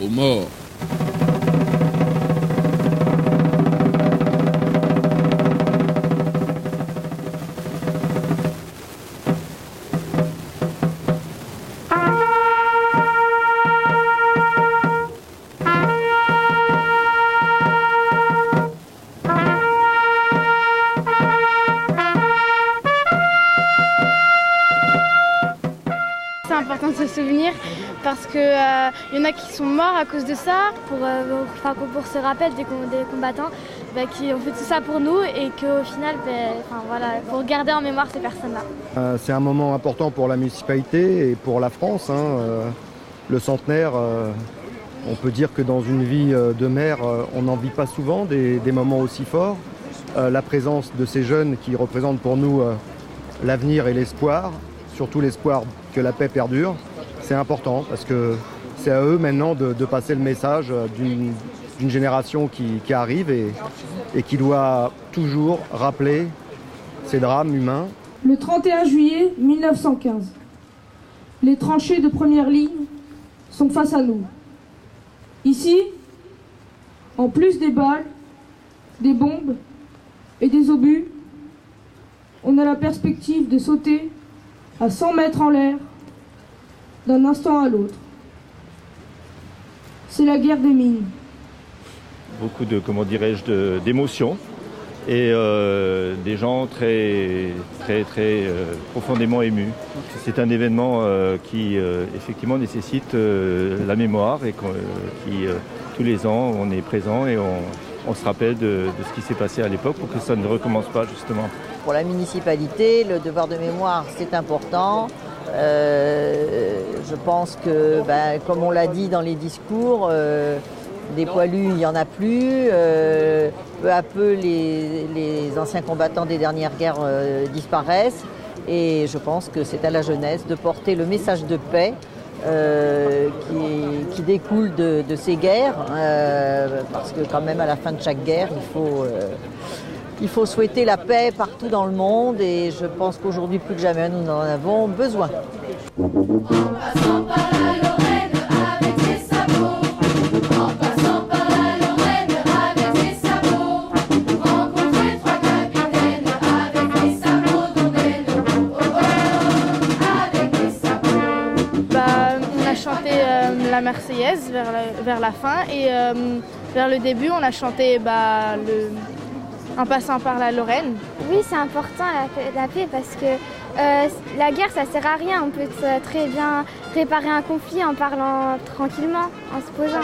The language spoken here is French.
aux morts. C'est important de se souvenir parce qu'il y en a qui sont morts à cause de ça, pour ce rappel des combattants qui ont fait tout ça pour nous et qu'au final, pour garder en mémoire ces personnes-là. C'est un moment important pour la municipalité et pour la France. Le centenaire, on peut dire que dans une vie de maire, on n'en vit pas souvent des moments aussi forts. La présence de ces jeunes qui représentent pour nous l'avenir et l'espoir, surtout l'espoir que la paix perdure, c'est important parce que c'est à eux maintenant de passer le message d'une génération qui arrive et qui doit toujours rappeler ces drames humains. Le 31 juillet 1915, les tranchées de première ligne sont face à nous. Ici, en plus des balles, des bombes et des obus, on a la perspective de sauter à 100 mètres en l'air, d'un instant à l'autre. C'est la guerre des mines. Beaucoup d'émotions et des gens très profondément émus. C'est un événement qui effectivement nécessite la mémoire et qui tous les ans on est présent et on se rappelle de ce qui s'est passé à l'époque pour que ça ne recommence pas justement. Pour la municipalité, le devoir de mémoire, c'est important. Je pense que, comme on l'a dit dans les discours, des poilus, il n'y en a plus. Peu à peu, les anciens combattants des dernières guerres disparaissent. Et je pense que c'est à la jeunesse de porter le message de paix qui découle de ces guerres. Parce que quand même, à la fin de chaque guerre, il faut souhaiter la paix partout dans le monde et je pense qu'aujourd'hui plus que jamais nous en avons besoin. En passant par la Lorraine avec ses sabots, en passant par la Lorraine avec ses sabots, rencontrer trois capitaines avec des sabots d'Ondel, avec des sabots. On a chanté la Marseillaise vers la fin et vers le début on a chanté en passant par la Lorraine. Oui, c'est important la paix parce que la guerre, ça sert à rien. On peut très bien réparer un conflit en parlant tranquillement, en se posant.